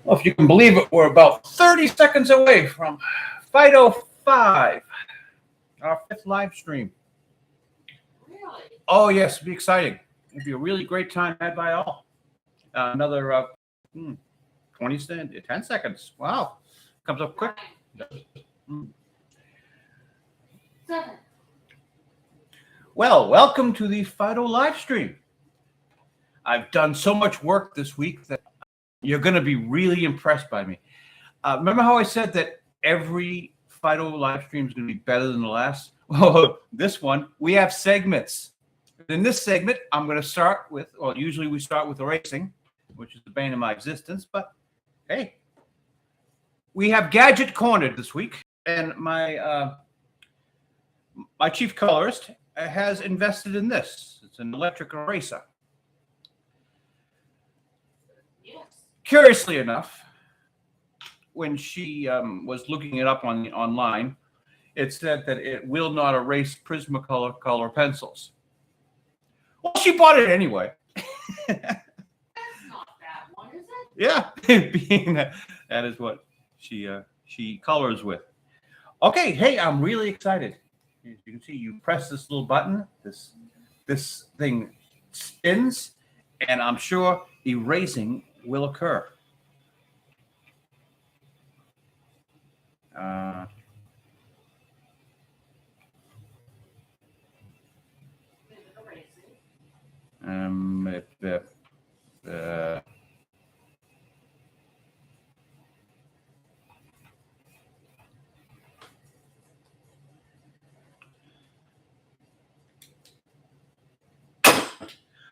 Well, if you can believe it, we're about 30 seconds away from Phydeaux 5, our 5th live stream. Really? Oh, yes, it'll be exciting. It'll be a really great time had by all. Another 10 seconds. Wow. Comes up quick. 9, 8, 7. Well, welcome to the Phydeaux live stream. I've done so much work this week that you're going to be really impressed by me. Remember how I said that every Phydeaux live stream is going to be better than the last? Oh, this one, we have segments. In this segment, I'm going to start with, well, usually we start with erasing, which is the bane of my existence, but hey, we have Gadget Cornered this week, and my chief colorist has invested in this. It's an electric eraser. Yes. Curiously enough, when she was looking it up online, it said that it will not erase Prismacolor color pencils. Well, she bought it anyway. That's not that one, is it? Yeah, being that is what she colors with. Okay, hey, I'm really excited. As you can see, you press this little button, this thing spins, and I'm sure erasing will occur.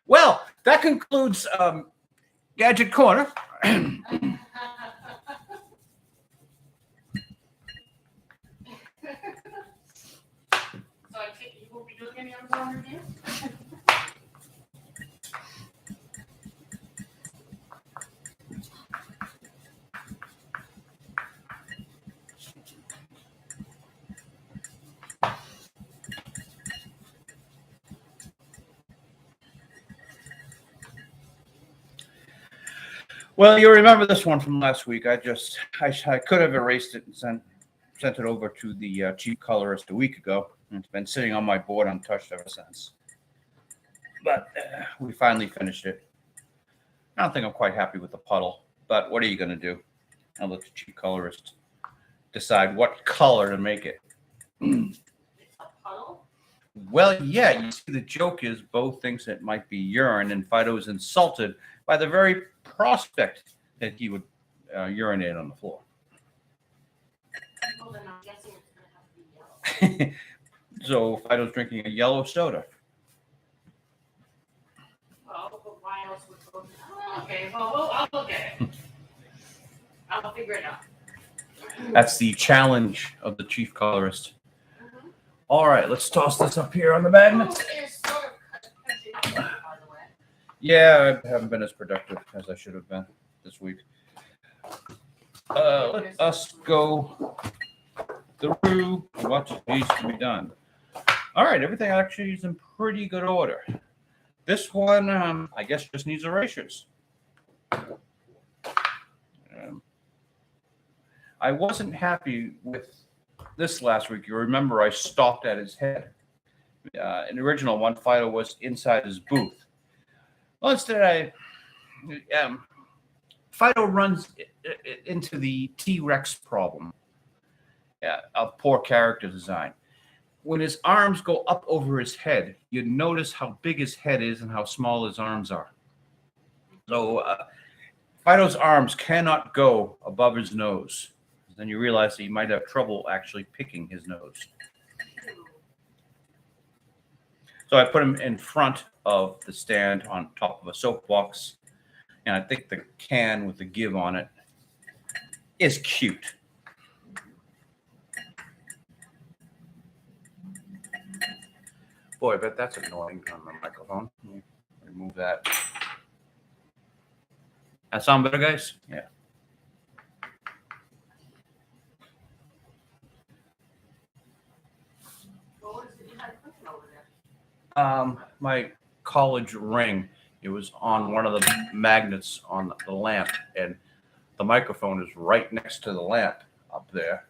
Well, that concludes Gadget Corner. So I think you won't be doing any of those reviews? Well, you remember this one from last week. I could have erased it and sent it over to the chief colorist a week ago. It's been sitting on my board untouched ever since. But we finally finished it. I don't think I'm quite happy with the puddle, but what are you going to do? I'll let the chief colorist decide what color to make it. It's a puddle? Well, yeah, you see, the joke is Bo thinks it might be urine, and Phydeaux is insulted by the very prospect that he would urinate on the floor. Well, then I'm guessing it's going to have to be yellow. So Phydeaux's drinking a yellow soda. Well, but why else would go? Okay, well, I'll look at it. I'll figure it out. That's the challenge of the chief colorist. All right, let's toss this up here on the magnets. It is sort of catching up, by the way. Yeah, I haven't been as productive as I should have been this week. Let us go through what needs to be done. All right, everything actually is in pretty good order. This one, I guess, just needs erasures. I wasn't happy with this last week. You remember I stopped at his head. In the original one, Phydeaux was inside his booth. Well, instead, Phydeaux runs into the T-Rex problem of poor character design. When his arms go up over his head, you notice how big his head is and how small his arms are. So Phydeaux's arms cannot go above his nose. Then you realize that he might have trouble actually picking his nose. So I put him in front of the stand on top of a soapbox, and I think the can with the give on it is cute. Boy, I bet that's annoying on the microphone. Let me remove that. That sound better, guys? Yeah. My college ring. It was on one of the magnets on the lamp, and the microphone is right next to the lamp up there.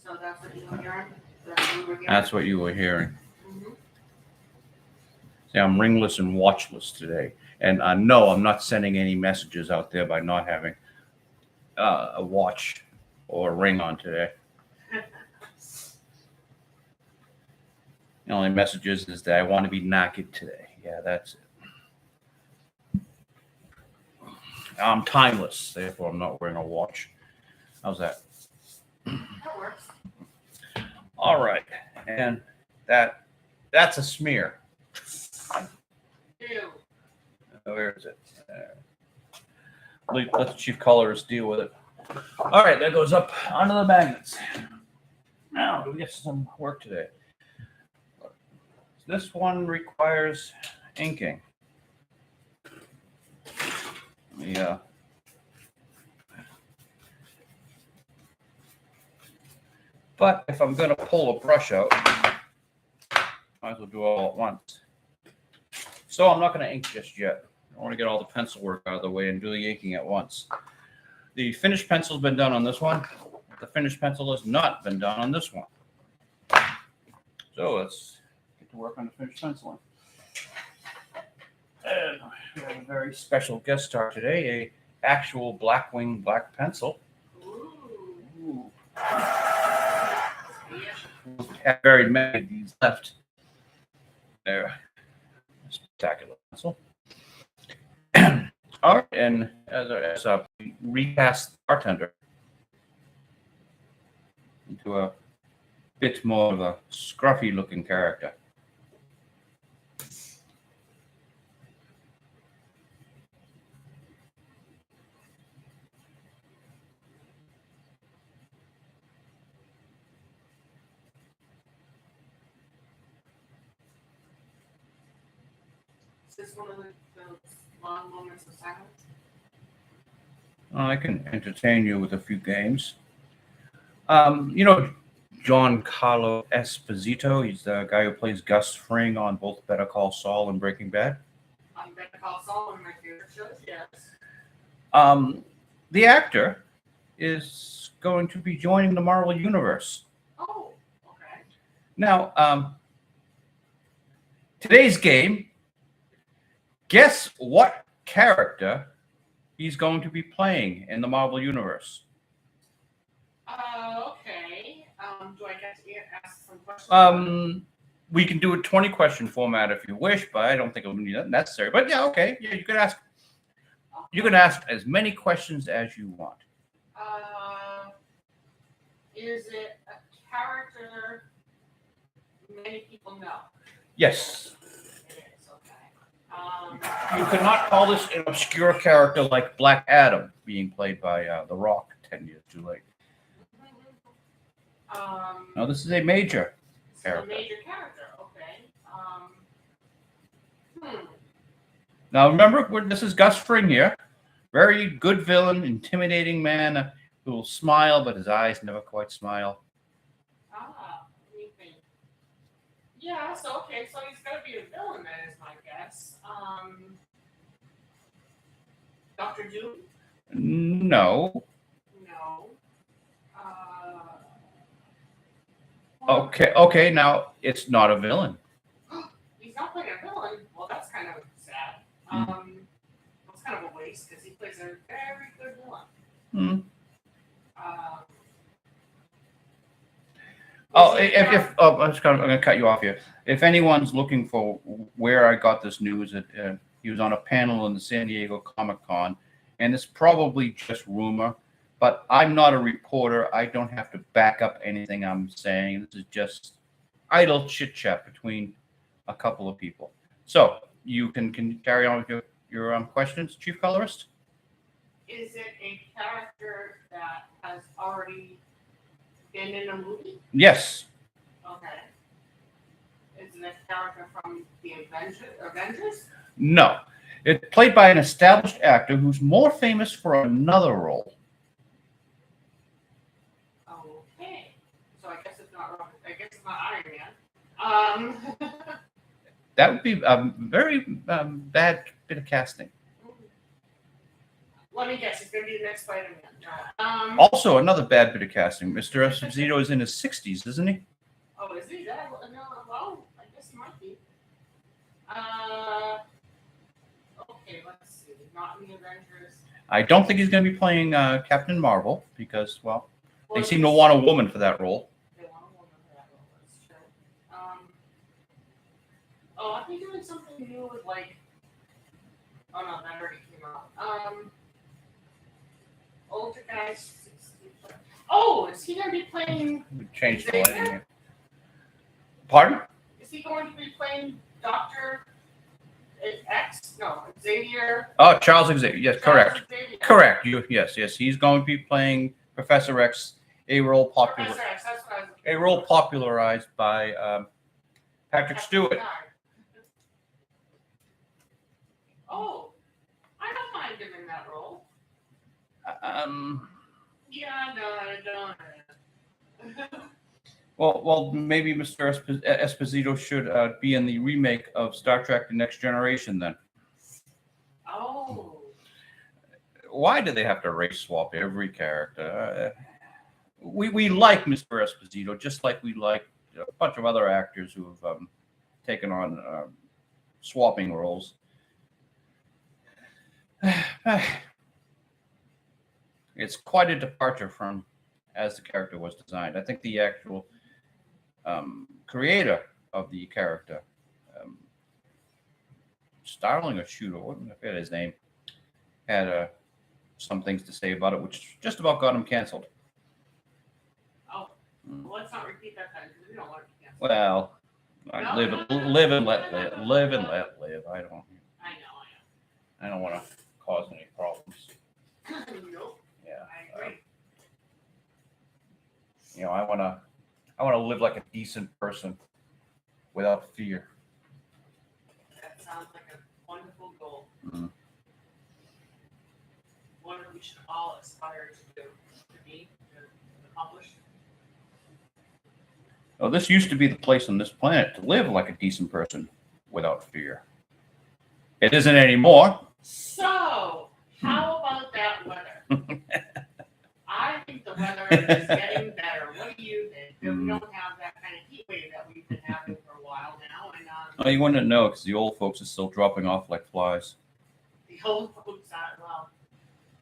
So that's what you were hearing? That's what we were hearing? That's what you were hearing. Mhm. See, I'm ringless and watchless today. And no, I'm not sending any messages out there by not having a watch or a ring on today. The only message is that I want to be naked today. Yeah, that's it. I'm timeless, therefore I'm not wearing a watch. How's that? That works. All right, and that's a smear. Ew. Where is it? Let the chief colorist deal with it. All right, that goes up onto the magnets. Now, do we get some work today? This one requires inking. Yeah. But if I'm going to pull a brush out, might as well do it all at once. So I'm not going to ink just yet. I want to get all the pencil work out of the way and do the inking at once. The finished pencil's been done on this one. The finished pencil has not been done on this one. So let's get to work on the finished penciling. And we have a very special guest star today, a actual Blackwing black pencil. Ooh. We have very many of these left. There. Spectacular pencil. All right, and as a recast bartender into a bit more of a scruffy looking character. Is this one of those long moments of silence? I can entertain you with a few games. You know Giancarlo Esposito. He's the guy who plays Gus Fring on both Better Call Saul and Breaking Bad. I'm Better Call Saul, one of my favorite shows, yes. The actor is going to be joining the Marvel Universe. Oh, okay. Now, today's game, guess what character he's going to be playing in the Marvel Universe? Okay. Do I get to ask some questions? We can do a 20-question format if you wish, but I don't think it'll be necessary. But yeah, okay. Yeah, you can ask. Okay. You can ask as many questions as you want. Is it a character many people know? Yes. It is, okay. You cannot call this an obscure character like Black Adam being played by The Rock 10 years too late. No, this is a major character. A major character, okay. Now remember, this is Gus Fring here. Very good villain, intimidating man who will smile, but his eyes never quite smile. Let me think. Yeah, so okay, so he's gonna be a villain then, is my guess. Dr. Doom? No. No. Okay, now it's not a villain. He's not playing a villain. Well, that's kind of sad. It's kind of a waste because he plays a very good villain. I'm going to cut you off here. If anyone's looking for where I got this news, he was on a panel in the San Diego Comic-Con, and it's probably just rumor, but I'm not a reporter. I don't have to back up anything I'm saying. This is just idle chit-chat between a couple of people. So you can carry on with your questions, Chief Colorist? Is it a character that has already been in a movie? Yes. Okay. Is it a character from the Avengers? No. It's played by an established actor who's more famous for another role. Okay. So I guess it's not Robert. I guess it's not Iron Man. That would be a very bad bit of casting. Let me guess. He's gonna be the next Spider-Man. Also, another bad bit of casting. Mr. Esposito is in his 60s, isn't he? Oh, is he that? No. Well, I guess he might be. Okay. Let's see. Not in the Avengers. I don't think he's going to be playing Captain Marvel because, well, they Well, seem to want a woman for that role. They want a woman for that role. That's true. Oh, I've been doing something new with like. Oh no, that already came out. Older guys. Oh, is he gonna be playing? We changed the Xavier? lighting. Pardon? Is he going to be playing Doctor X? No, Xavier. Oh, Charles Xavier. Yes, correct. Xavier. Correct. Yes. He's going to be playing Professor X, a role Professor X, that's what I was looking a role popularized by Patrick Stewart. Oh, I don't mind him in that role. Yeah, no, I don't. Well, maybe Mr. Esposito should be in the remake of Star Trek: The Next Generation then. Oh. Why do they have to race swap every character? We like Mr. Esposito just like we like a bunch of other actors who have taken on swapping roles. It's quite a departure from as the character was designed. I think the actual creator of the character, Starling or Shooter, I forget his name, had some things to say about it, which just about got him canceled. Oh, well, let's not repeat that time because we don't want to be canceled. Well, live and let live. I know. don't want to cause any problems. Nope. Yeah. I agree. I want to live like a decent person without fear. That sounds like a wonderful goal. Mm. One that we should all aspire to do, to accomplish. Well, this used to be the place on this planet to live like a decent person without fear. It isn't anymore. So, how about that weather? I think the weather is getting better. What do you think? We don't have that kind of heat wave that we've been having for a while now. And Oh, you wouldn't know because the old folks are still dropping off like flies. the old folks are, well,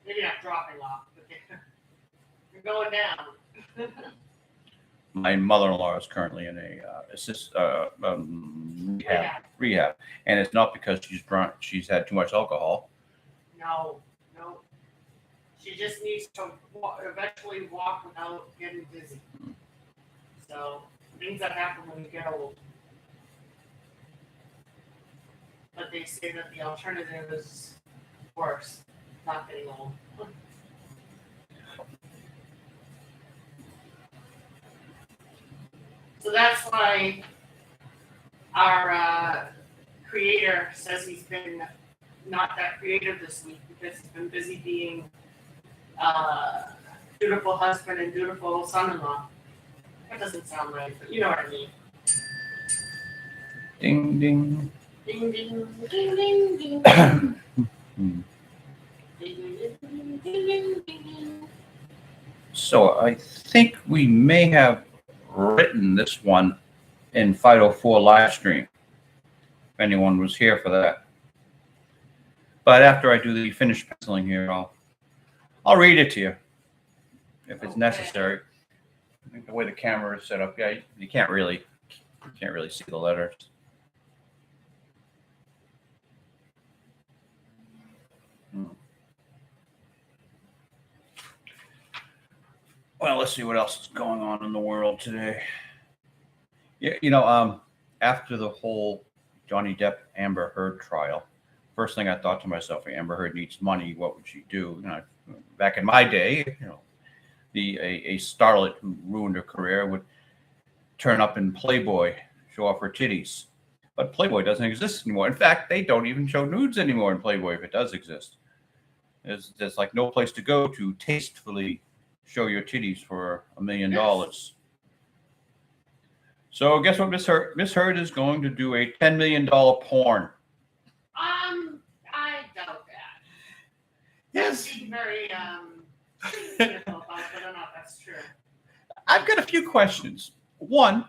maybe not dropping off, but they're going down. My mother-in-law is currently in a rehab, and it's not because she's drunk. She's had too much alcohol. No. She just needs to eventually walk without getting dizzy. So, things that happen when you get old. But they say that the alternative is worse, not getting old. So that's why our creator says he's been not that creative this week because he's been busy being dutiful husband and dutiful son-in-law. That doesn't sound right, but you know what I mean. Ding ding. Ding ding ding ding ding. Ding, ding, ding. So I think we may have written this one in Phydeaux 4 live stream. If anyone was here for that. But after I do the finished penciling here, I'll read it to you if it's necessary. I think the way the camera is set up, yeah, you can't really see the letters. Well, let's see what else is going on in the world today. Yeah, after the whole Johnny Depp Amber Heard trial, first thing I thought to myself, if Amber Heard needs money, what would she do? Back in my day, a starlet who ruined her career would turn up in Playboy, show off her titties. But Playboy doesn't exist anymore. In fact, they don't even show nudes anymore in Playboy if it does exist. There's like no place to go to tastefully show your titties for $1 million. So guess what Miss Heard is going to do a $10 million porn. I doubt that. Yes. She'd seem very cynical about whether or not that's true. I've got a few questions. One,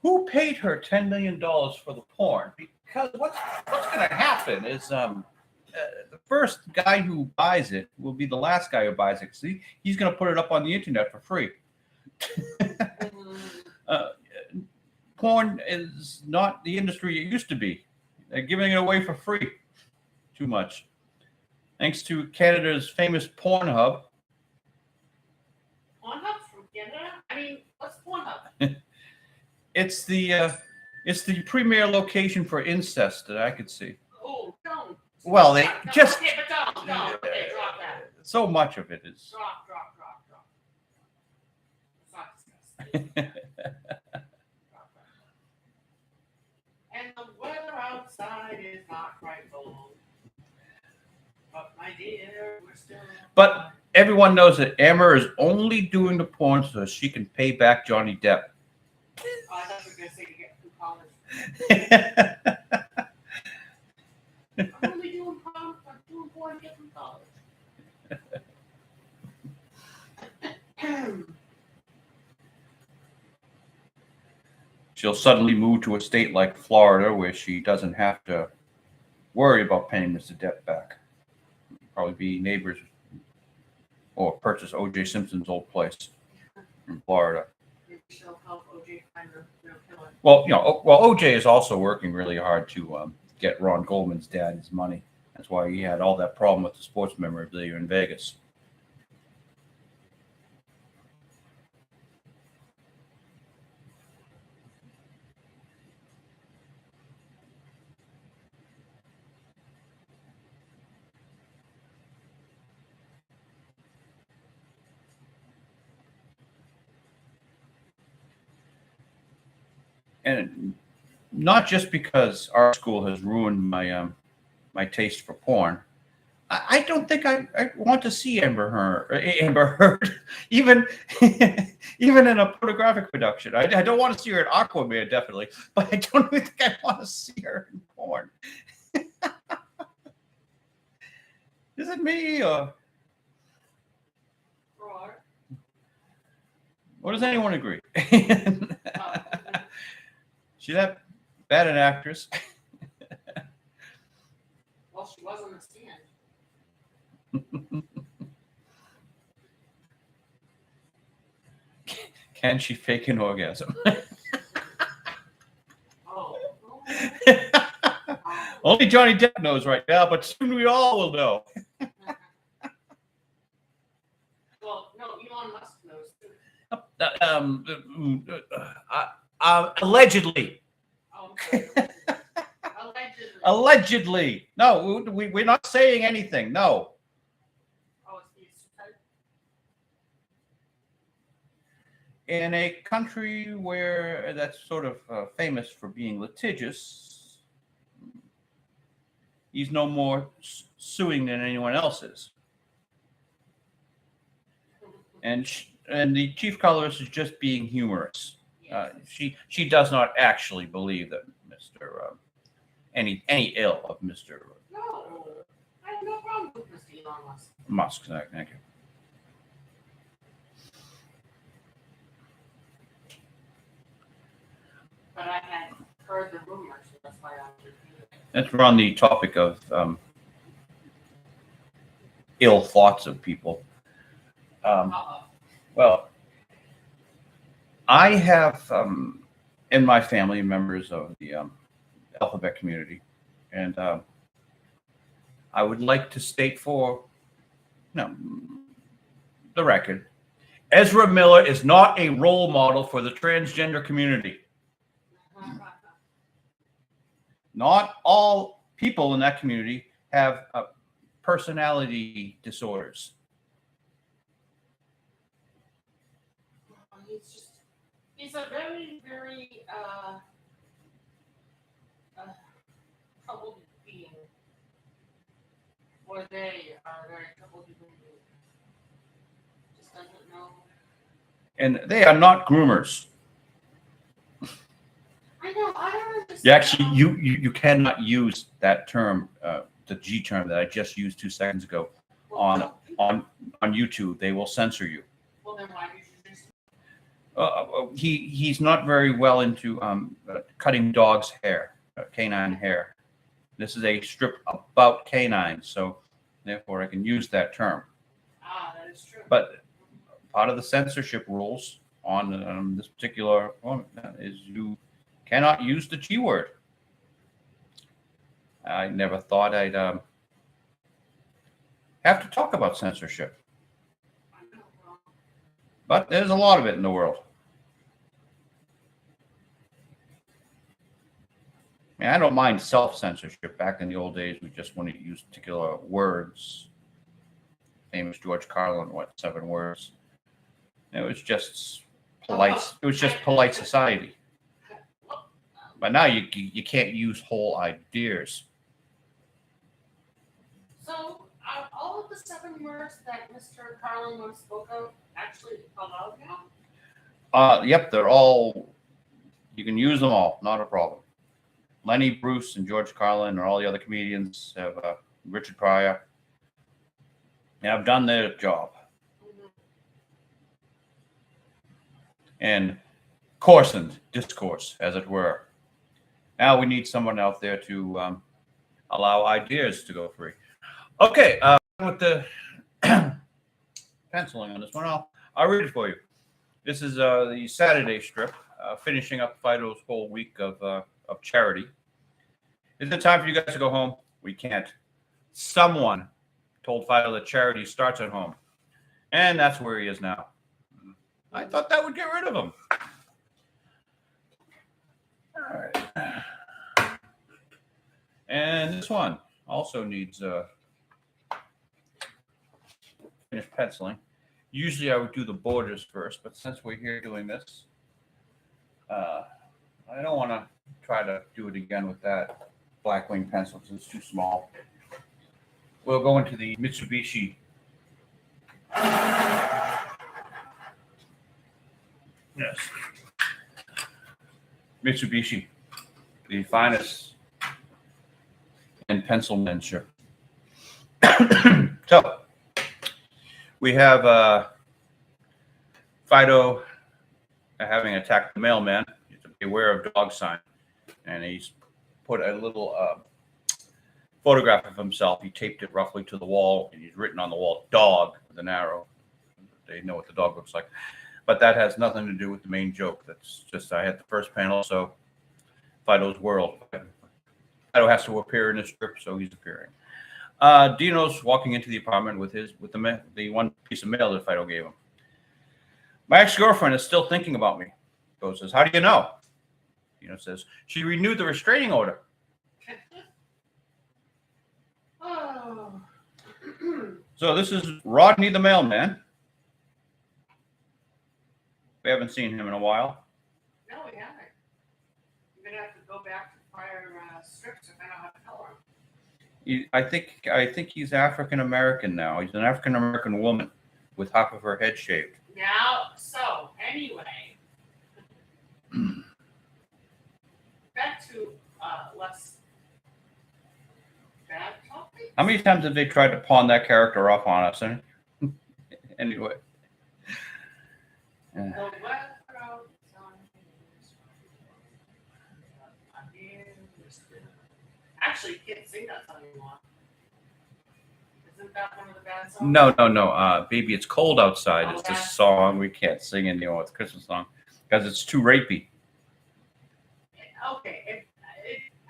who paid her $10 million for the porn? Because what's going to happen is the first guy who buys it will be the last guy who buys it. See, he's going to put it up on the internet for free. Porn is not the industry it used to be. They're giving it away for free too much. Thanks to Canada's famous Pornhub. Pornhub from Canada? I mean, what's Pornhub? It's the premier location for incest that I could see. Oh, don't. Well, they just Okay, but don't. Okay, drop that. so much of it is. Drop. It's not disgusting. Drop that. And the weather outside is not quite cold. But my dear, we're still. But everyone knows that Amber is only doing the porn so she can pay back Johnny Depp. Oh, I thought you were going to say to get through college. I'm only doing porn. I'm doing porn to get through college. She'll suddenly move to a state like Florida where she doesn't have to worry about paying Mr. Depp back. Probably be neighbors or purchase O.J. Simpson's old place in Florida. Maybe she'll help OJ find the real killer. Well, O.J. is also working really hard to get Ron Goldman's dad his money. That's why he had all that problem with the sports memorabilia in Vegas. And not just because our school has ruined my my taste for porn. I don't think I want to see Amber Heard, even even in a pornographic production. I don't want to see her in Aquaman, definitely, but I don't even think I want to see her in porn. Is it me or does anyone agree? She's that bad an actress. Well, she was on the stand. Can she fake an orgasm? Oh. Only Johnny Depp knows right now, but soon we all will know. Well, no, Elon Musk knows too. Allegedly. Oh, okay. Allegedly. No, we're not saying anything. No. Oh, it's these type. In a country where that's sort of famous for being litigious, he's no more suing than anyone else is. And the chief colorist is just being humorous. She does not actually believe that Mr. Any ill of Mr. No, I have no problem with Mr. Elon Musk. Musk. Thank you. But I had heard the rumors, so that's why I was repeating it. That's we're on the topic of ill thoughts of people. Well, I have in my family members of the alphabet community, and I would like to state for the record, Ezra Miller is not a role model for the transgender community. Not all people in that community have personality disorders. He's a very, very troubled being. Or they are very troubled being. Just doesn't know. And they are not groomers. I know, I don't understand. Yeah, actually, you cannot use that term, the G term that I just used 2 seconds ago, on on YouTube. They will censor you. Well, then why did you just? He's not very well into cutting dogs' hair, canine hair. This is a strip about canines, so therefore I can use that term. Ah, that is true. But part of the censorship rules on this particular one is you cannot use the G word. I never thought I'd have to talk about censorship, I know, well, but there's a lot of it in the world. I mean, I don't mind self-censorship. Back in the old days, we just wouldn't use particular words. Famous George Carlin, 7 words? It was just polite. It was just polite society. But now you can't use whole ideas. so are all of the 7 words that Mr. Carlin once spoke of actually allowed now? Yep, they're all. You can use them all, not a problem. Lenny Bruce and George Carlin and all the other comedians have Richard Pryor. Have done their job. Mhm. And coarsened discourse, as it were. Now we need someone out there to allow ideas to go free. Okay, with the penciling on this one, I'll read it for you. This is the Saturday strip, finishing up Phydeaux's whole week of charity. Is it time for you guys to go home? We can't. Someone told Phydeaux that charity starts at home, and that's where he is now. I thought that would get rid of him. All right. And this one also needs finished penciling. Usually I would do the borders first, but since we're here doing this, I don't want to try to do it again with that Blackwing pencil because it's too small. We'll go into the Mitsubishi. Yes. Mitsubishi, the finest in pencilmanship. So we have Phydeaux having attacked the mailman. You have to be aware of dog sign, and he's put a little photograph of himself. He taped it roughly to the wall, and he's written on the wall "dog" with an arrow. They know what the dog looks like. But that has nothing to do with the main joke. That's just I had the first panel, so Phydeaux's world. Phydeaux has to appear in the strip, so he's appearing. Dino's walking into the apartment with the one piece of mail that Phydeaux gave him. My ex-girlfriend is still thinking about me. Dino says, "How do you know?" Dino says, "She renewed the restraining order." Oh. So this is Rodney the mailman. We haven't seen him in a while. No, we haven't. You're gonna have to go back to prior strips to find out how to color him. I think he's African American now. He's an African American woman with half of her head shaved. Now, so anyway, back to less bad topics. How many times have they tried to pawn that character off on us? Anyway. The weather outside is actually, you can't sing that song anymore. Isn't that one of the bad songs? No. Baby, it's cold outside. Oh, It's the song we can't sing anymore. It's a Christmas song because it's too rapey. Okay,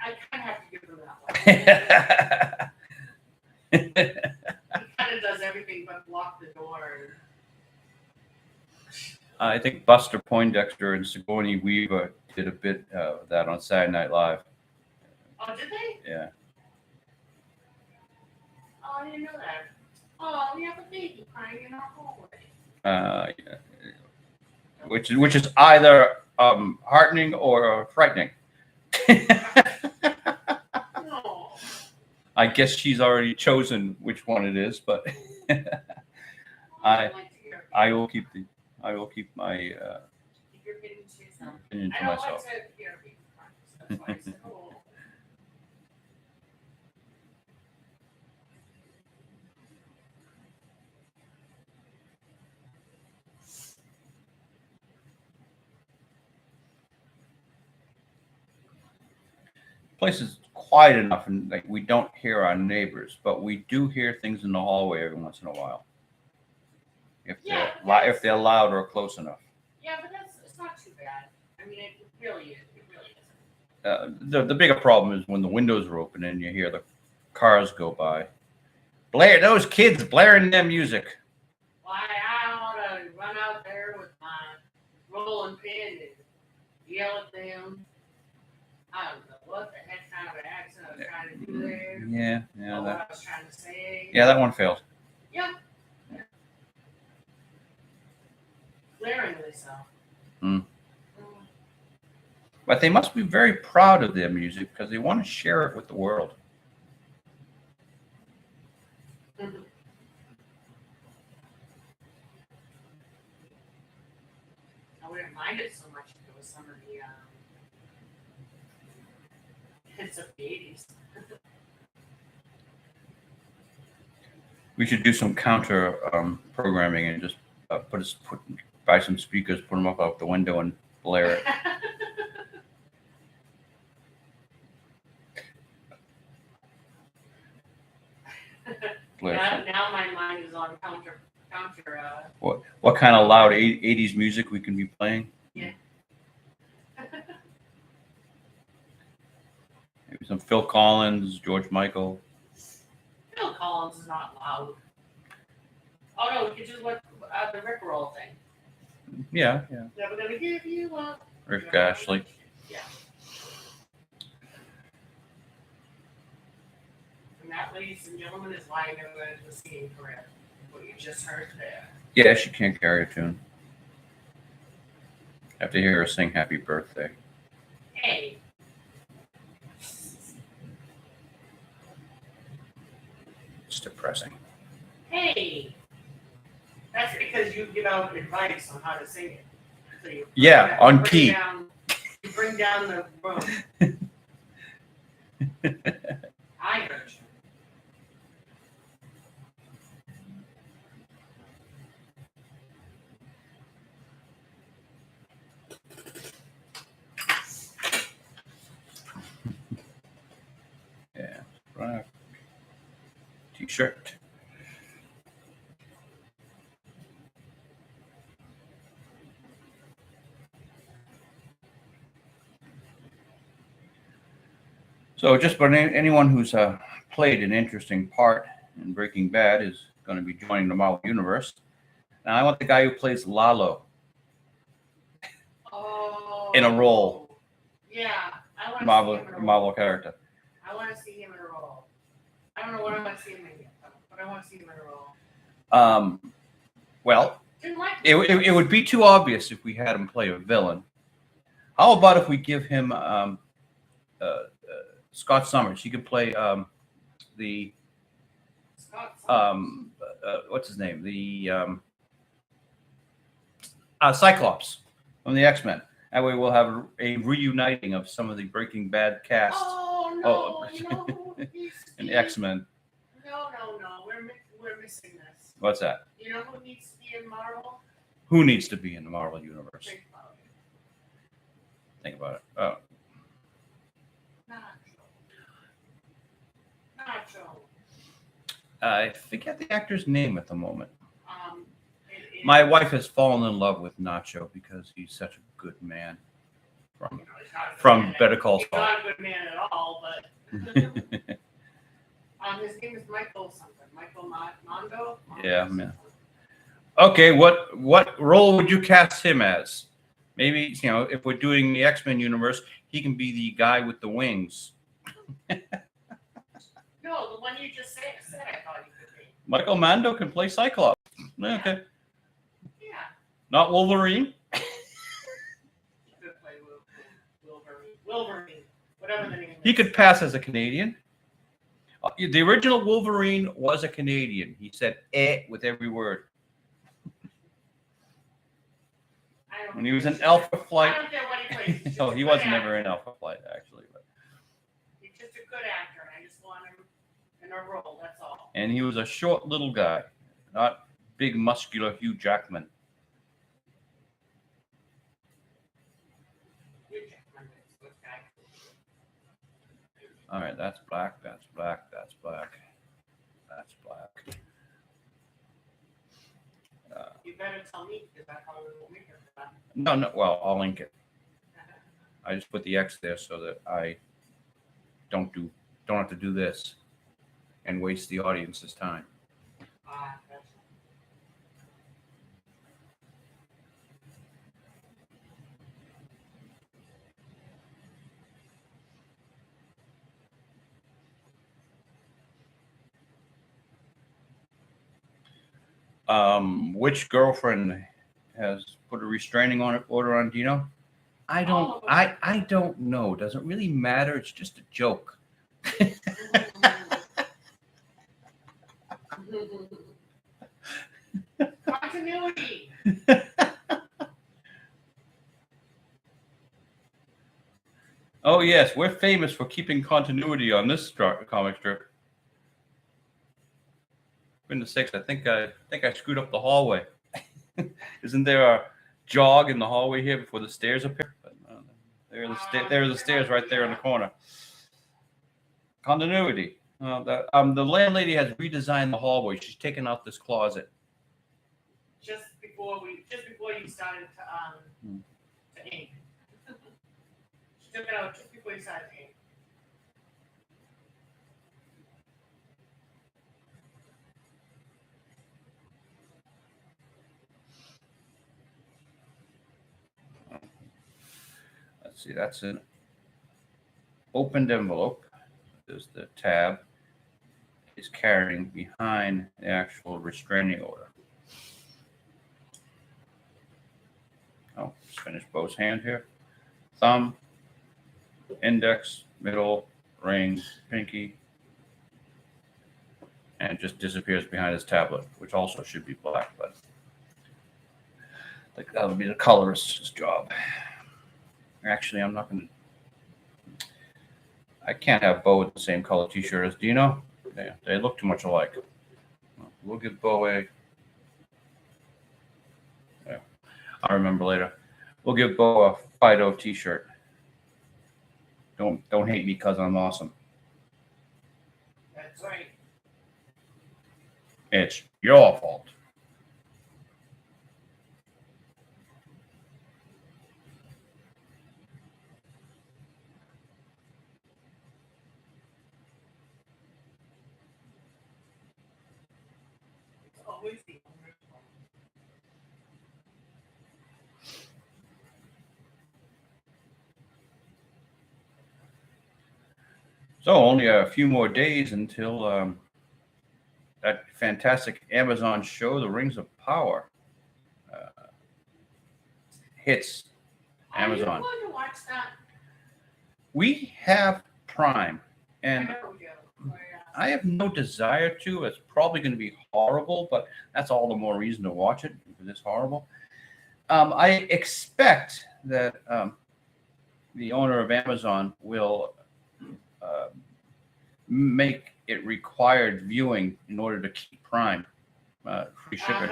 I kind of have to give them that one. He kind of does everything but block the door. I think Buster Poindexter and Sigourney Weaver did a bit of that on Saturday Night Live. Oh, did they? Yeah. Oh, I didn't know that. Oh, we have a baby crying in our hallway. Yeah. Which is either heartening or frightening. No. I guess she's already chosen which one it is, but I'd like to hear it. I will keep my Keep your opinion to yourself. opinion to I don't myself. like to hear people cry, so that's why I said, oh. place is quiet enough, and like we don't hear our neighbors, but we do hear things in the hallway every once in a while. If they're loud or close enough. Yeah, but it's not too bad. I mean, it really is. It really isn't. The bigger problem is when the windows are open and you hear the cars go by. Those kids blaring their music. Why, I want to run out there with my rolling pin and yell at them. I don't know what the heck kind of an accent I was trying to do there. Yeah. What I was trying to say. Yeah, that one failed. Yeah. Glaringly so. But they must be very proud of their music because they want to share it with the world. I wouldn't mind it so much if it was some of the hits of the 80s. We should do some counter programming and just buy some speakers, put them up out the window, and blare it. Now my mind is on counter. What kind of loud 80s music we can be playing? Yeah. Maybe some Phil Collins, George Michael. Phil Collins is not loud. Oh no, we could just let the Rickroll thing. Yeah. Never gonna give you up. Rick Ashley. Yeah. And that, ladies and gentlemen, is why I never went into the singing career. What you just heard there. Yeah, she can't carry a tune. Have to hear her sing Happy Birthday. Hey. It's depressing. Hey. That's because you give out advice on how to sing it. So you on key. You bring down the room. I heard you. Yeah, right. T-shirt. So just about anyone who's played an interesting part in Breaking Bad is going to be joining the Marvel Universe. Now I want the guy who plays Lalo in a role. Yeah, I want to see him in a role. Marvel character. I want to see him in a role. I don't know what I want to see him in yet, but I want to see him in a role. Well, it would be too obvious if we had him play a villain. How about if we give him Scott Summers? He could play what's his name? The Cyclops from the X-Men. That way we'll have a reuniting of some of the Breaking Bad cast. Oh no! And X-Men. No, we're missing this. What's that? You know who needs to be in Marvel? Who needs to be in the Marvel Universe? Think about it. Oh. Nacho. I forget the actor's name at the moment. My wife has fallen in love with Nacho because he's such a good man. From Better Call Saul. He's not a good man at all, but his name is Michael something. Michael Mondo? Yeah, man. Okay, what role would you cast him as? Maybe, if we're doing the X-Men universe, he can be the guy with the wings. No, the one you just said I thought he could be. Michael Mando can play Cyclops. Yeah. Okay. Yeah. Not Wolverine? He could play Wolverine. Whatever the name is. He could pass as a Canadian. The original Wolverine was a Canadian. He said with every word. When he was in Alpha Flight. I don't care what he plays. No, he wasn't ever in Alpha Flight, actually. But. He's just a good actor, and I just want him in a role, that's all. And he was a short little guy, not big, muscular Hugh Jackman. Hugh Jackman is a good guy. All right, that's black. That's black. That's black. That's black. You better tell me because I probably won't make it for that. No. Well, I'll link it. I just put the X there so that I don't have to do this and waste the audience's time. Gotcha. Which girlfriend has put a restraining order on Dino? I don't know. Doesn't really matter. It's just a joke. Continuity. Oh yes, we're famous for keeping continuity on this comic strip. Goodness sakes, I think I screwed up the hallway. Isn't there a jog in the hallway here before the stairs appear? But, there are the stairs right there in the corner. Continuity. The landlady has redesigned the hallway. She's taken out this closet. Just before you started to ink. She took it out just before you started to ink. Let's see, that's an opened envelope. There's the tab. Is carrying behind the actual restraining order. Oh, just finish Bo's hand here. Thumb, index, middle, ring, pinky, and it just disappears behind his tablet, which also should be black, but I think that'll be the colorist's job. Actually, I'm not going to. I can't have Bo with the same color T-shirt as Dino. They look too much alike. We'll give Bo a. Yeah, I'll remember later. We'll give Bo a Phydeaux T-shirt. Don't hate me because I'm awesome. That's right. It's your fault. It's always the owner's fault. So only a few more days until that fantastic Amazon show, The Rings of Power, hits Amazon. Are you going to watch that? We have Prime, I and know you do. Oh, yeah. I have no desire to. It's probably going to be horrible, but that's all the more reason to watch it because it's horrible. I expect that the owner of Amazon will make it required viewing in order to keep Prime free shipping.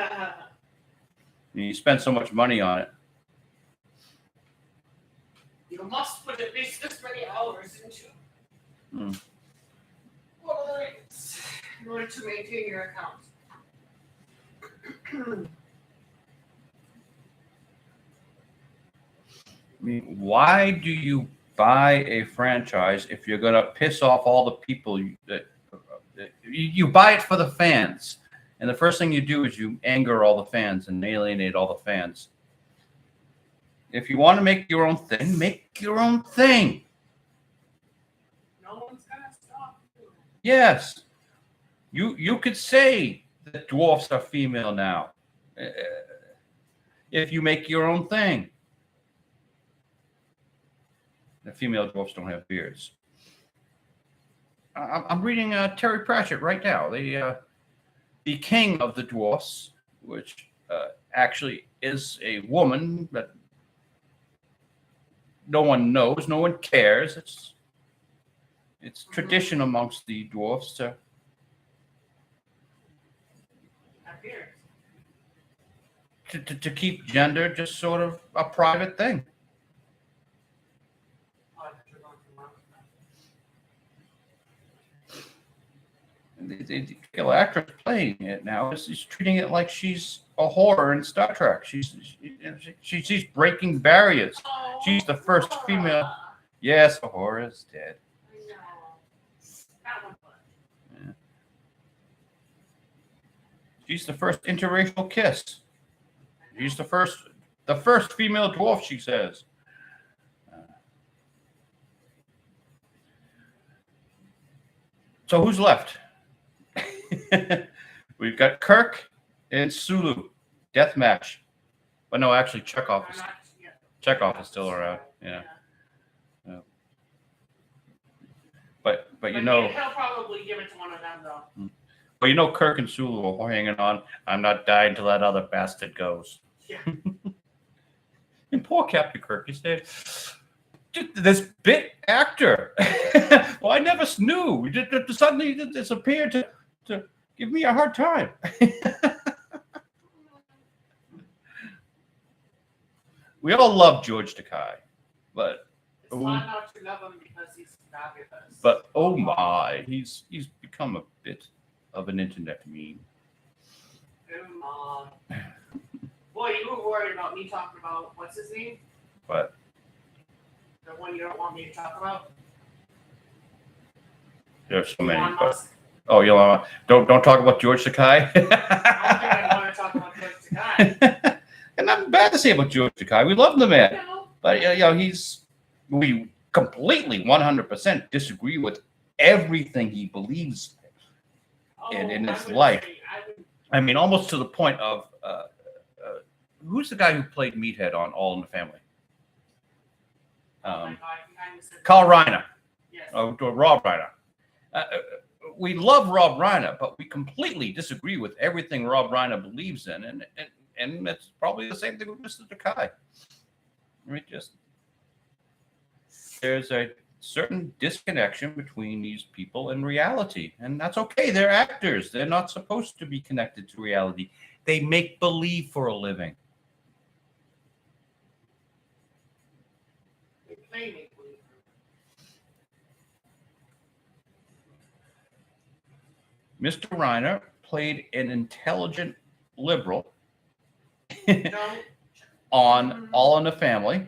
You spend so much money on it. You must put at least this many hours into Mm. in order to maintain your account. I mean, why do you buy a franchise if you're going to piss off all the people that you buy it for the fans? And the first thing you do is you anger all the fans and alienate all the fans. If you want to make your own thing, make your own thing. No one's gonna stop you. Yes. You could say that dwarfs are female now. If you make your own thing. The female dwarfs don't have beards. I'm reading Terry Pratchett right now. The king of the dwarfs, which actually is a woman, but no one knows, no one cares. It's tradition amongst the dwarfs to Appears. to keep gender just sort of a private thing. Oh, I thought you were going to Mountain. the actress playing it now is treating it like she's a whore in Star Trek. She's breaking barriers. Oh, She's the first female. Yes, a whore is dead. I know. That one was. Yeah. She's the first interracial kiss. She's the first female dwarf, she says. So who's left? We've got Kirk and Sulu, death match. But no, actually, Chekhov is still around. Yeah. But you know, he'll probably give it to one of them though. But you know, Kirk and Sulu are hanging on. I'm not dying till that other bastard goes. Yeah. And poor Captain Kirk, he said, this bit actor. Well, I never knew. Suddenly he disappeared to give me a hard time. We all love George Takei, but It's hard not to love him because he's fabulous. But oh my, he's become a bit of an internet meme. Oh my. Boy, you were worried about me talking about what's his name? What? The one you don't want me to talk about? There's so many. Elon Musk. Oh, you don't talk about George Takei. I don't think I want to talk about George Takei. And nothing bad to say about George Takei. We love the man, No. but we completely 100% disagree with everything he believes in his life. I mean, almost to the point of who's the guy who played Meathead on All in the Family? Carl Reiner. Yes. Rob Reiner. We love Rob Reiner, but we completely disagree with everything Rob Reiner believes in, and it's probably the same thing with Mr. Takei. There's a certain disconnection between these people and reality, and that's okay. They're actors. They're not supposed to be connected to reality. They make believe for a living. They play make believe. Mr. Reiner played an intelligent liberal on All in the Family.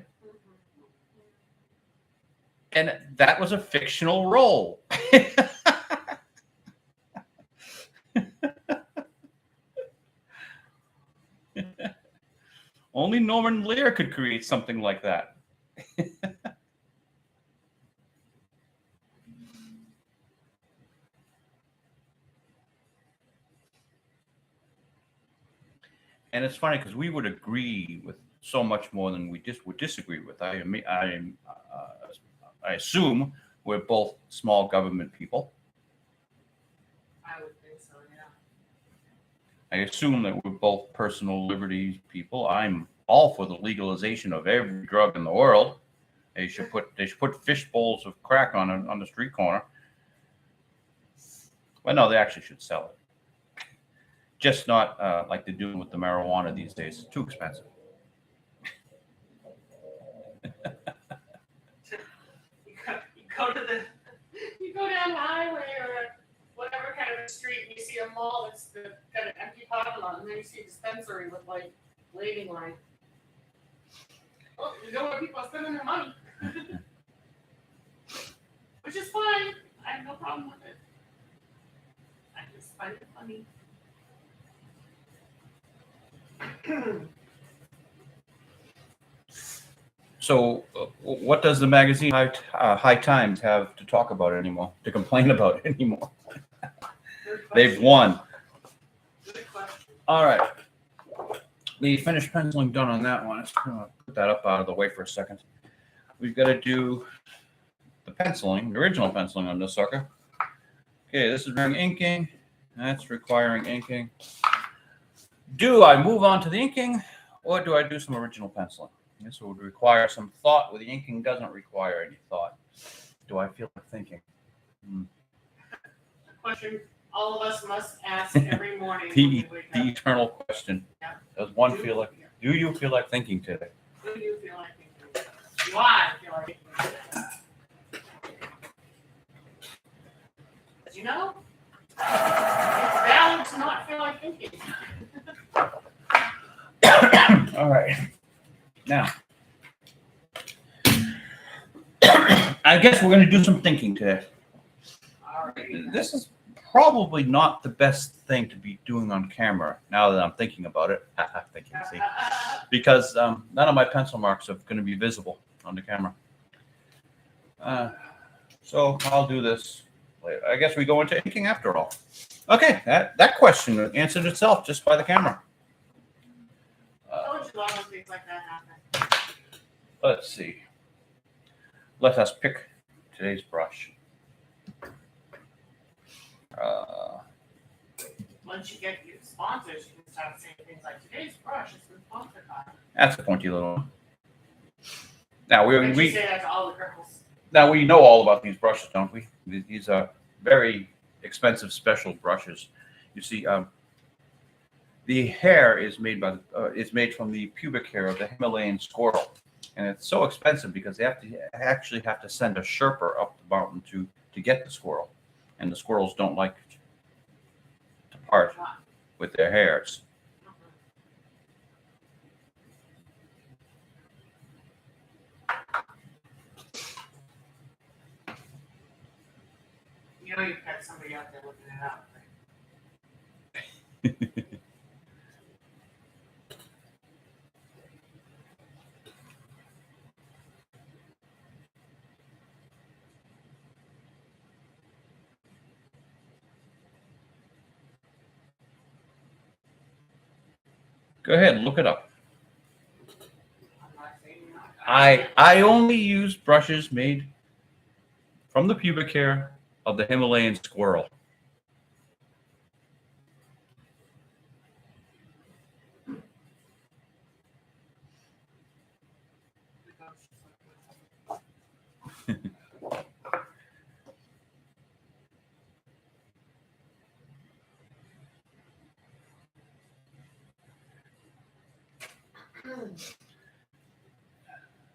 And that was a fictional role. Only Norman Lear could create something like that. And it's funny because we would agree with so much more than we just would disagree with. I assume we're both small government people. I would think so, yeah. I assume that we're both personal liberties people. I'm all for the legalization of every drug in the world. They should put fish bowls of crack on the street corner. Well, no, they actually should sell it. Just not like they're doing with the marijuana these days. It's too expensive. You go down the highway or whatever kind of a street and you see a mall that's got an empty parking lot, and then you see a dispensary with like waiting line. Oh, you know where people are spending their money. Which is fine. I have no problem with it. I just find it funny. So, what does the magazine High Times have to talk about anymore? To complain about anymore? They've won. Good question. All right. The finished penciling done on that one. Let's put that up out of the way for a second. We've got to do the penciling, the original penciling on this sucker. Okay, this is doing inking. That's requiring inking. Do I move on to the inking, or do I do some original penciling? This would require some thought, where the inking doesn't require any thought. Do I feel like thinking? The question all of us must ask every morning. The eternal question. Yeah. Does one feel like? Do you feel like thinking today? Do you feel like thinking? Do I feel like thinking? As you know, feel like thinking. All right. Now, I guess we're going to do some thinking today. All right. This is probably not the best thing to be doing on camera now that I'm thinking about it. Thinking, see, because none of my pencil marks are going to be visible on the camera. So I'll do this later. I guess we go into inking after all. Okay, that question answered itself just by the camera. Don't you love when things like that happen? Let's see. Let us pick today's brush. Once you get your sponsors, you can start saying things like, today's brush has been sponsored by. That's a pointy little one. Now Can't you say that to all the girls? Now we know all about these brushes, don't we? These are very expensive special brushes. You see, the hair is made by from the pubic hair of the Himalayan squirrel, and it's so expensive because they actually have to send a Sherpa up the mountain to get the squirrel, and the squirrels don't like to part with their hairs. You know you've got somebody out there looking it up. Go ahead, look it up. I'm not saying you're not. I only use brushes made from the pubic hair of the Himalayan squirrel.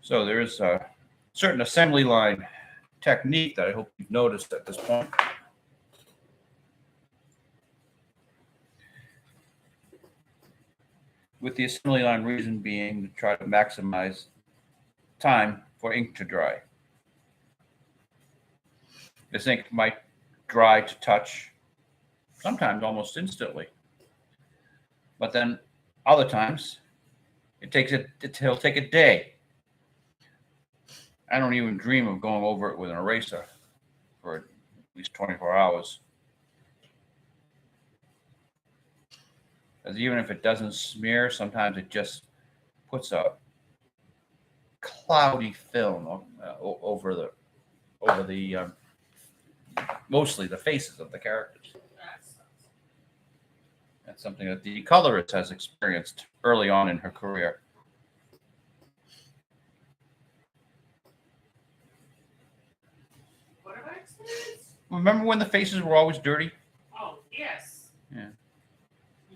So there is a certain assembly line technique that I hope you've noticed at this point. With the assembly line reason being to try to maximize time for ink to dry. This ink might dry to touch, sometimes almost instantly. But then other times, it'll take a day. I don't even dream of going over it with an eraser for at least 24 hours. Because even if it doesn't smear, sometimes it just puts a cloudy film over the mostly the faces of the characters. That's something that the colorist has experienced early on in her career. What have I experienced? Remember when the faces were always dirty? Oh, yes. Yeah.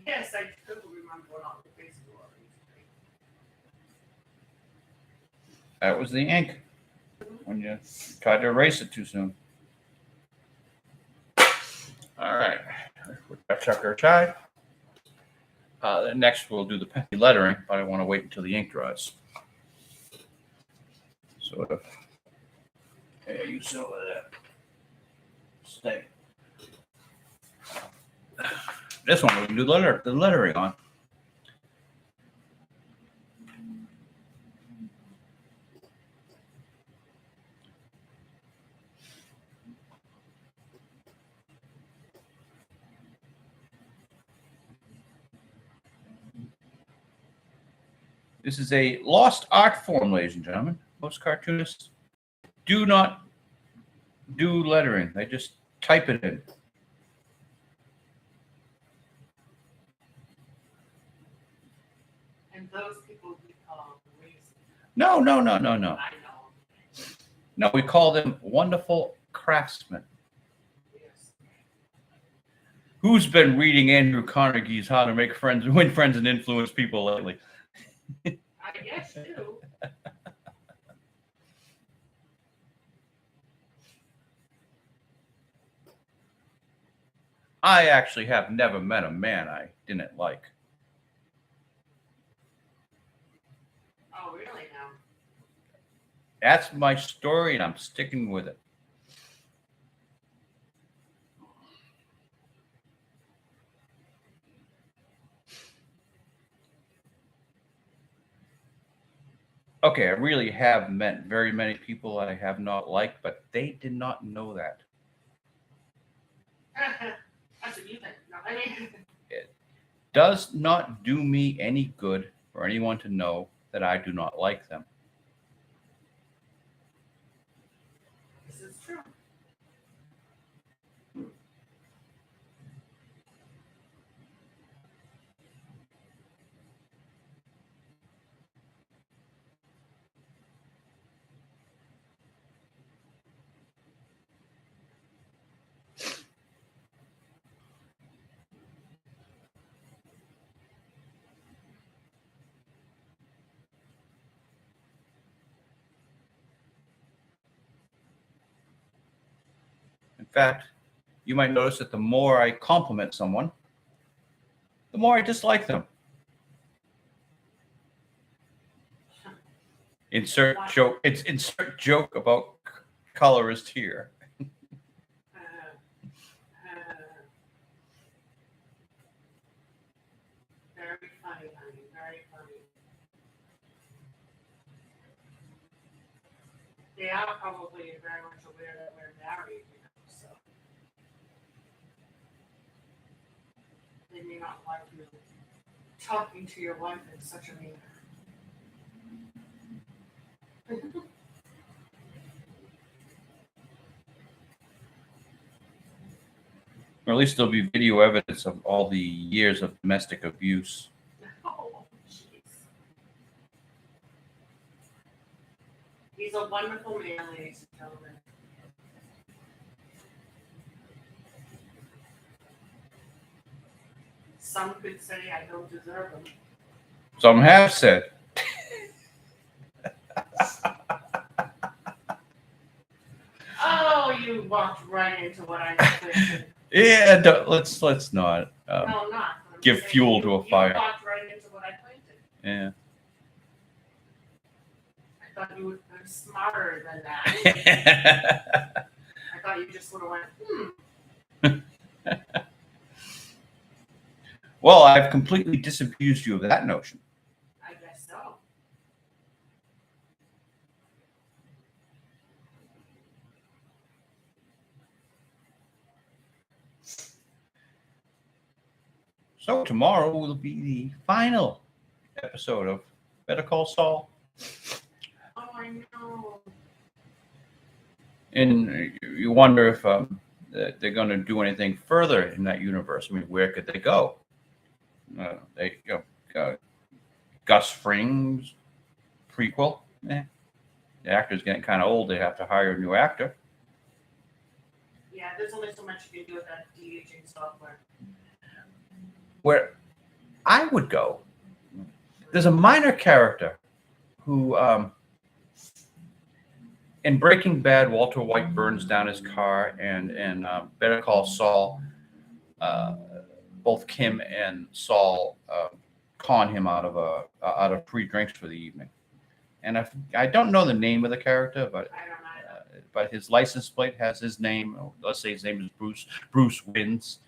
Yes, I do remember when all the faces were already. That was the ink when you tried to erase it too soon. All right, put that sucker aside. Next, we'll do the penny lettering, but I want to wait until the ink dries. Sort of. Yeah, you sit over there. Stay. This one we can do the lettering on. This is a lost art form, ladies and gentlemen. Most cartoonists do not do lettering. They just type it in. And those people we call lazy. No. I know. No, we call them wonderful craftsmen. Yes. Who's been reading Andrew Carnegie's How to Make Friends, Win Friends, and Influence People lately? I guess too. I actually have never met a man I didn't like. Oh, really now? That's my story, and I'm sticking with it. Okay, I really have met very many people I have not liked, but they did not know that. That's what you think. No, I mean, It does not do me any good for anyone to know that I do not like them. this is true. In fact, you might notice that the more I compliment someone, the more I dislike them. Insert joke. It's insert joke about colorist here. Uh, uh, very funny, honey. Very funny. They are probably very much aware that we're married, you know, so they may not like you talking to your wife in such a manner. Or at least there'll be video evidence of all the years of domestic abuse. Oh, jeez. He's a wonderful man, ladies and gentlemen. Some could say I don't deserve him. Some have said. Oh, you walked right into what I expected. Yeah, let's not No, I'm not. I'm give saying fuel to a fire. You walked right into what I planted. Yeah. I thought you would have been smarter than that. I thought you just would have went, Well, I've completely disabused you of that notion. I guess so. So tomorrow will be the final episode of Better Call Saul. Oh, I know. And you wonder if they're going to do anything further in that universe. I mean, where could they go? Gus Fring's prequel. The actor's getting kind of old. They have to hire a new actor. Yeah, there's only so much you can do with that de-aging software. Where I would go, there's a minor character who, in Breaking Bad, Walter White burns down his car, and Better Call Saul, both Kim and Saul con him out of free drinks for the evening. And I don't know the name of the character, but I don't know. but his license plate has his name. Let's say his name is Bruce. Bruce Wins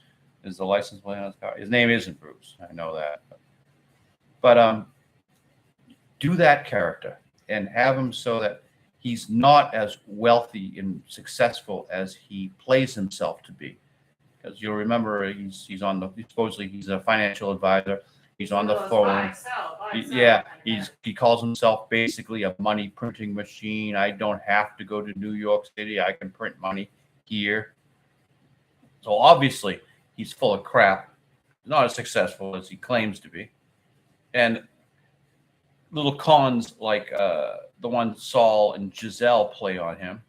is the license plate on his car. His name isn't Bruce. I know that. But do that character and have him so that he's not as wealthy and successful as he plays himself to be. Because you'll remember he's on the supposedly he's a financial advisor. He's on the phone. He calls himself basically a money printing machine. I don't have to go to New York City. I can print money here. So obviously he's full of crap. Not as successful as he claims to be. And little cons like the one Saul and Giselle play on him.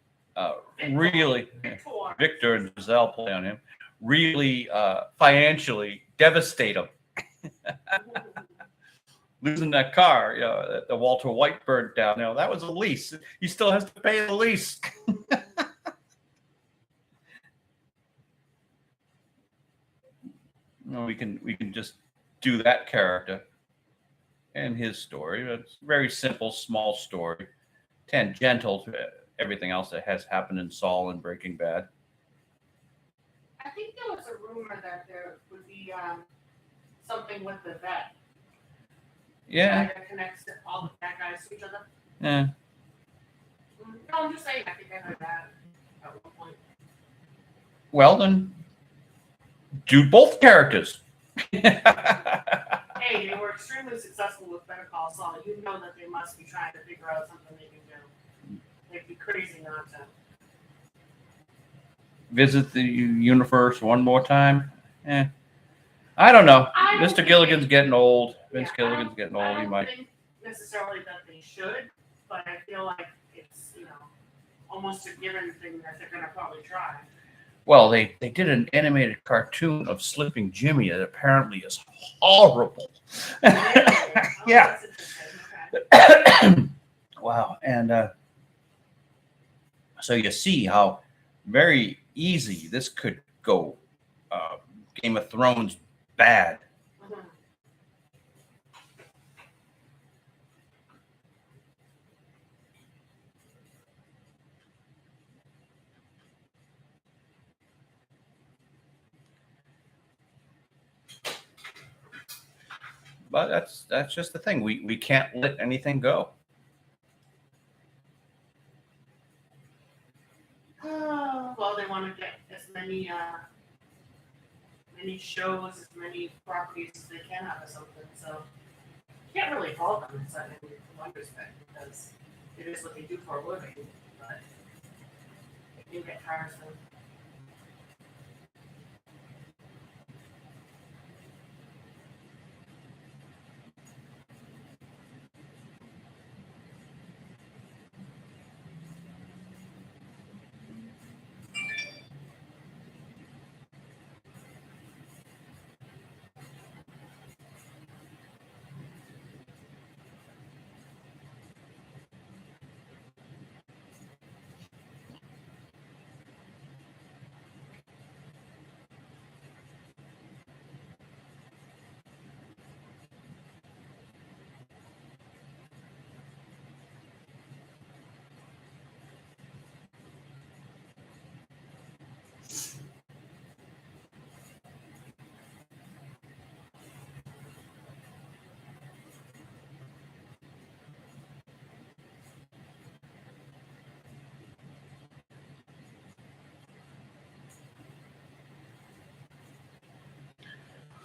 Really, Victor and Giselle play on him. Really financially devastate him. Losing that car, that the Walter White burned down. That was a lease. He still has to pay the lease. can just do that character and his story. It's a very simple, small story, tangential to everything else that has happened in Saul and Breaking Bad. I think there was a rumor that there would be something with the vet. Yeah. That connects all the bad guys to each other. Yeah. No, I'm just saying. I think I heard that at one point. Well, then do both characters. Hey, they were extremely successful with Better Call Saul. You know that they must be trying to figure out something they can do. They'd be crazy not to. Visit the universe one more time. I don't know. Mr. Gilligan's getting old. Vince Gilligan's getting old. I He don't might. think necessarily that they should, but I feel like it's almost a given thing that they're gonna probably try. Well, they did an animated cartoon of Slipping Jimmy that apparently is horrible. Really? Yeah. That's interesting. Wow. And so you see how very easy this could go. Game of Thrones bad. Okay. But that's just the thing. We can't let anything go. Well, they want to get as many shows, as many properties as they can out of something. So you can't really fault them in one respect because it is what they do for a living. But it can get tiresome.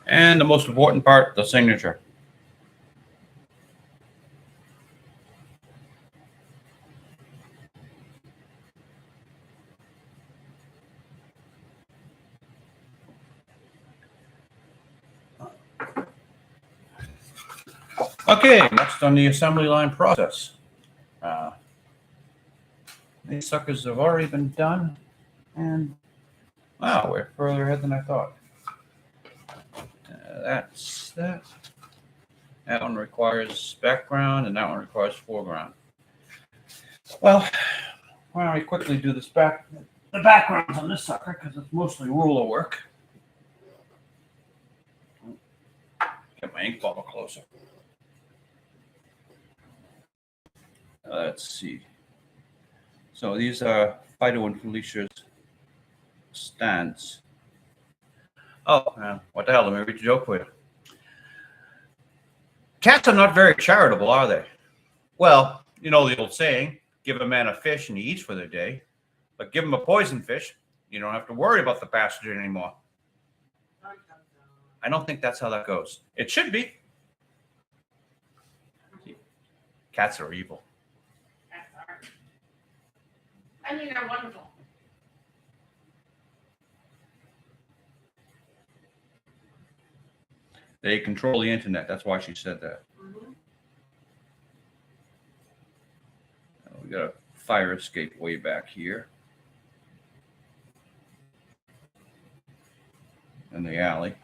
And the most important part, the signature. Okay, next on the assembly line process. These suckers have already been done, and wow, we're further ahead than I thought. That's that. That one requires background, and that one requires foreground. Well, why don't we quickly do the backgrounds on this sucker, because it's mostly ruler work. Get my ink bottle closer. Let's see. So these are Phydeaux and Felicia's stands. Oh, what the hell? Let me read a joke for you. Cats are not very charitable, are they? Well, you know the old saying, give a man a fish and he eats for the day. But give him a poison fish, you don't have to worry about the bastard anymore. I don't think that's how that goes. It should be. Cats are evil. I mean, they're wonderful. They control the internet. That's why she said that. Mm-hmm. We got a fire escape way back here. In the alley.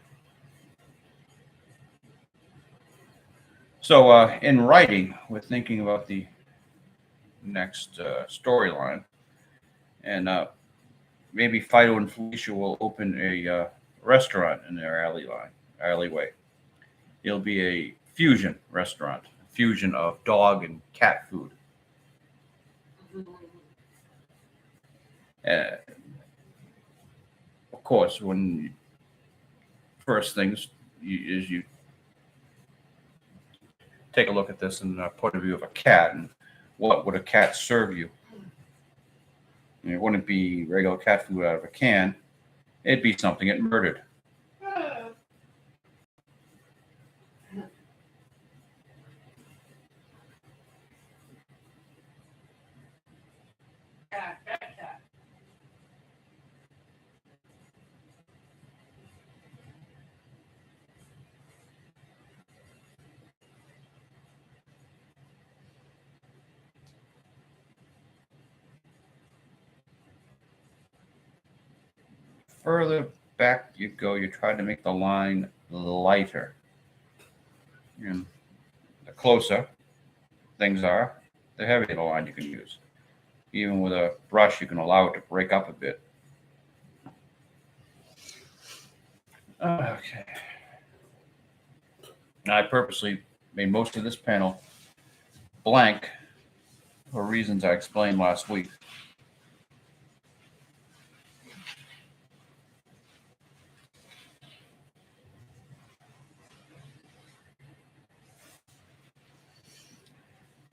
So in writing, we're thinking about the next storyline. And maybe Phydeaux and Felicia will open a restaurant in their alley line. alleyway. It'll be a fusion restaurant, fusion of dog and cat food. Uh, of course, when first things is you take a look at this in the point of view of a cat, and what would a cat serve you? And it wouldn't be regular cat food out of a can. It'd be something it murdered. Further back you go, you try to make the line lighter. And the closer things are, the heavier the line you can use. Even with a brush, you can allow it to break up a bit. Okay. Now, I purposely made most of this panel blank for reasons I explained last week.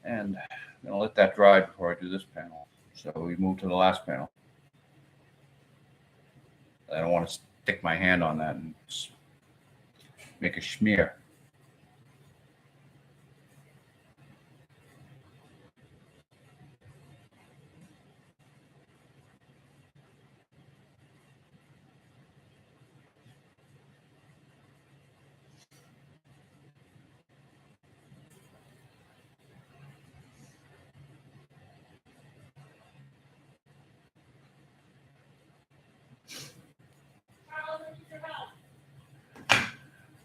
And I'm going to let that dry before I do this panel. So we move to the last panel. I don't want to stick my hand on that and make a smear.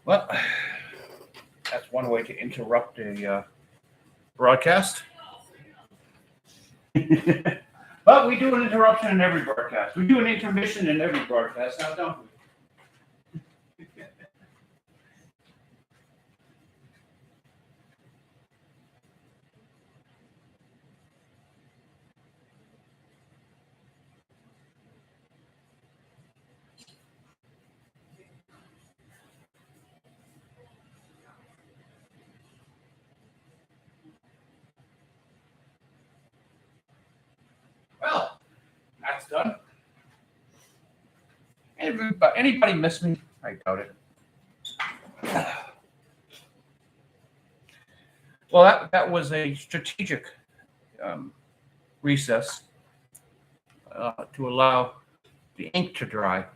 Well, that's one way to interrupt a broadcast. But we do an interruption in every broadcast. We do an intermission in every broadcast, now don't we? Well, that's done. Anybody miss me? I doubt it. Well, that was a strategic recess to allow the ink to dry.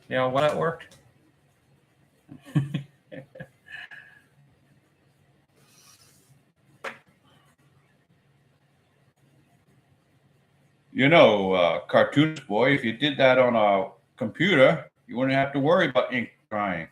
You know, when it worked. You know, cartoonist boy, if you did that on a computer, you wouldn't have to worry about ink drying.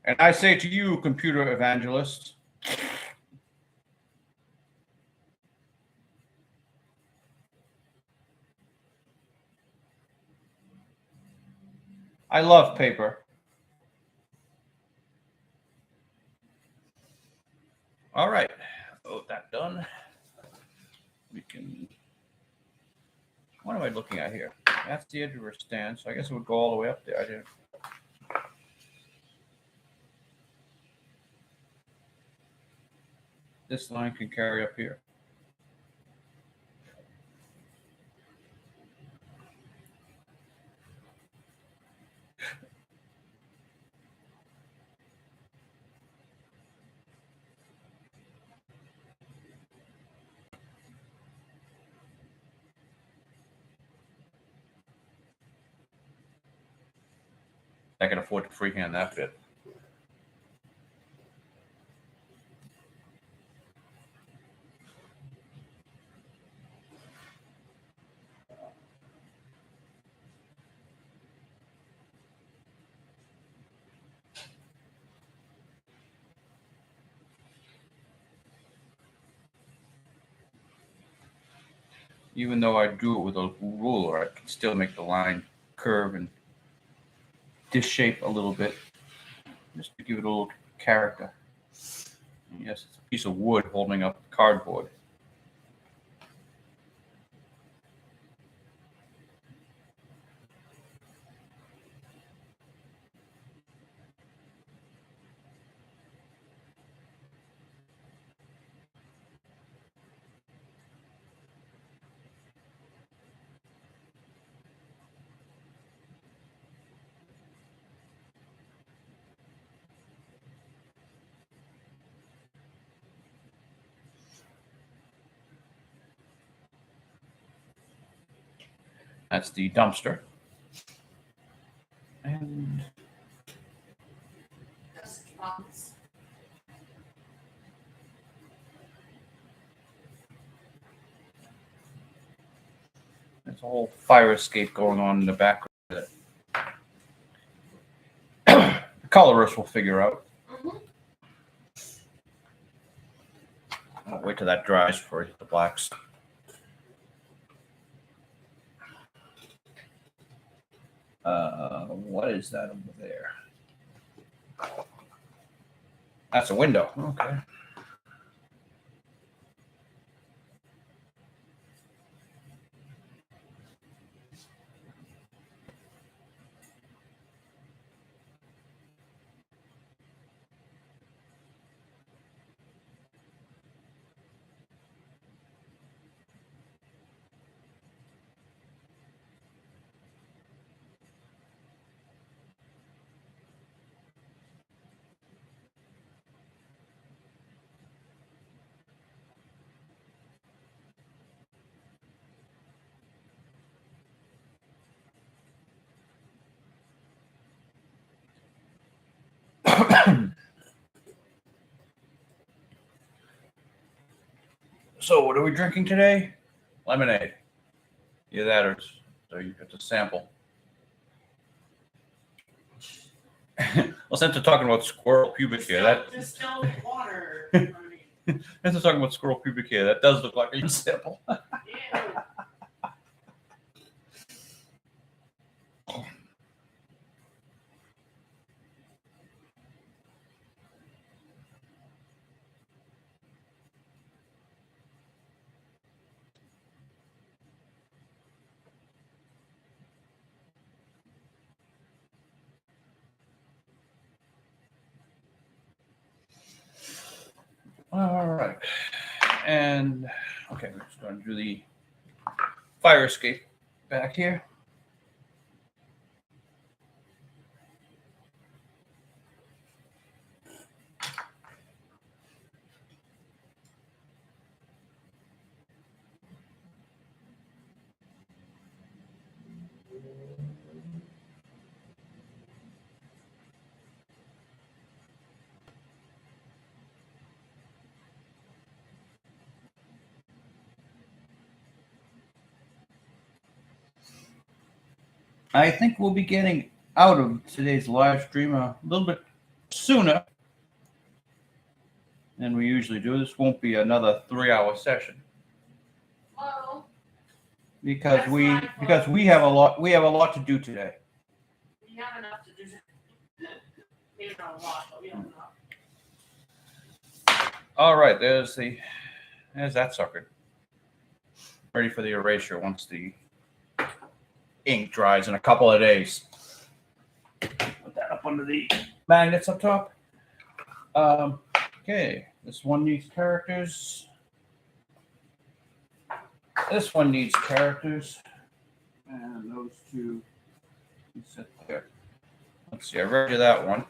And I say to you, computer evangelists, I love paper. All right. Oh, that done. We can. What am I looking at here? That's the edge of her stand, so I guess it would go all the way up there. I didn't. This line can carry up here. I can afford to freehand that bit. Even though I do it with a ruler, I can still make the line curve and disshape a little bit, just to give it a little character. And yes, it's a piece of wood holding up cardboard. That's the dumpster. And there's a whole fire escape going on in the background that the colorist will figure out. I'll wait till that dries before I hit the blacks. What is that over there? That's a window. Okay. So what are we drinking today? Lemonade. Either that or so you get to sample. Well, since we're talking about squirrel pubic hair, that distilled water. since we're talking about squirrel pubic hair, that does look like a sample. Ew. All right. And okay, we're just going to do the fire escape back here. I think we'll be getting out of today's live stream a little bit sooner than we usually do. This won't be another 3-hour session Well, because That's we fine. because we have a lot to do today. we have enough to do. Maybe not a lot, but we have enough. All right, there's that sucker. Ready for the erasure once the ink dries in a couple of days. Put that up under the magnets up top. Okay, this one needs characters. This one needs characters. And those two sit there. Let's see, I read you that one.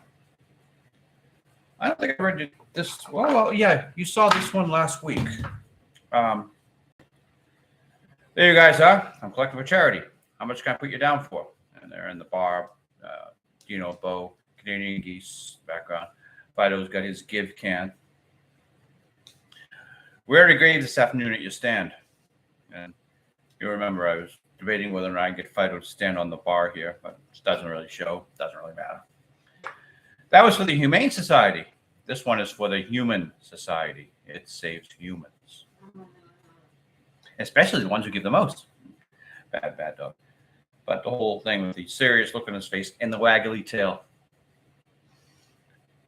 I don't think I read you this. Well, yeah, you saw this one last week. There you guys are. I'm collecting for charity. How much can I put you down for? And they're in the bar. Do bow, Canadian geese background. Phydeaux's got his give can. We're at a grave this afternoon at your stand. And you remember I was debating whether or not I get Phydeaux to stand on the bar here, but it doesn't really show. Doesn't really matter. That was for the Humane Society. This one is for the Human Society. It saves humans. Especially the ones who give the most. Bad dog. But the whole thing with the serious look on his face and the waggly tail.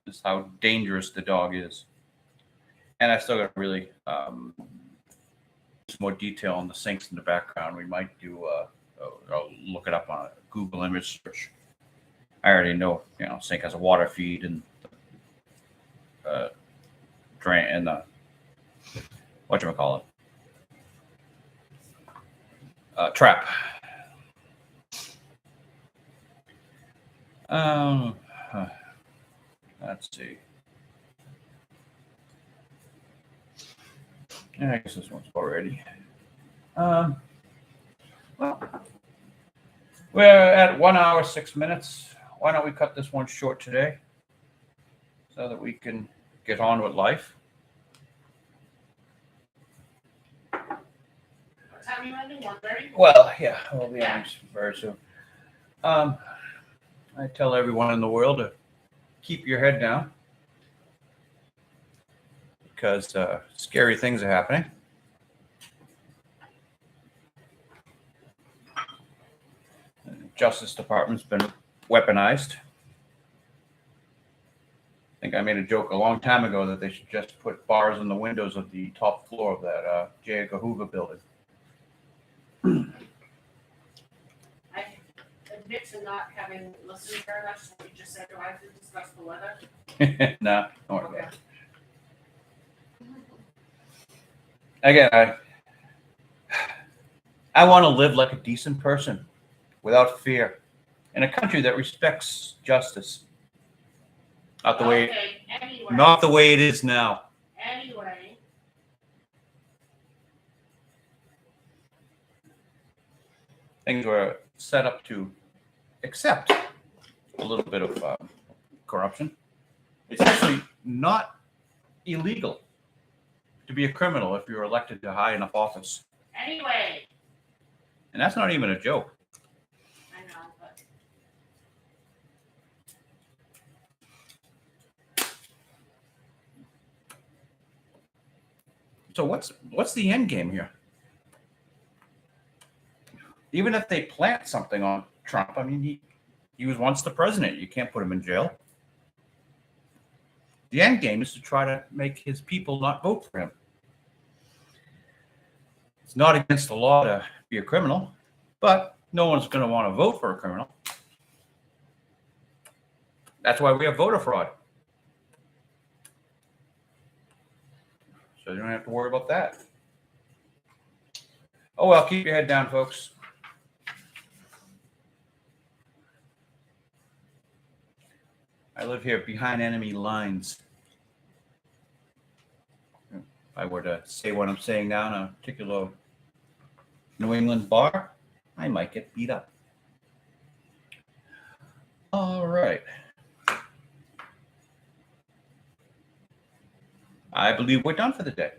Is how dangerous the dog is. And I still got really some more detail on the sinks in the background. We might do, I'll look it up on a Google image search. I already know, sink has a water feed and drain and whatchamacallit, trap. Let's see. I guess this one's already. Well, we're at 1 hour, 6 minutes. Why don't we cut this one short today so that we can get on with life? Time you ending 1:30? Well, yeah, we'll be on very soon. I tell everyone in the world to keep your head down because scary things are happening. The Justice Department's been weaponized. I think I made a joke a long time ago that they should just put bars in the windows of the top floor of that J. Edgar Hoover building. I admit to not having listened very much, so you just said, do I have to discuss the weather? Nah, don't worry Okay. about it. Again, I want to live like a decent person without fear in a country that respects justice. Not the way it is now. Anyway. Things were set up to accept a little bit of corruption. It's actually not illegal to be a criminal if you're elected to high enough office. Anyway. And that's not even a joke. I know, but. So what's the end game here? Even if they plant something on Trump, I mean, he was once the president. You can't put him in jail. The end game is to try to make his people not vote for him. It's not against the law to be a criminal, but no one's going to want to vote for a criminal. That's why we have voter fraud. So you don't have to worry about that. Oh, well, keep your head down, folks. I live here behind enemy lines. If I were to say what I'm saying now in a particular New England bar, I might get beat up. All right. I believe we're done for the day.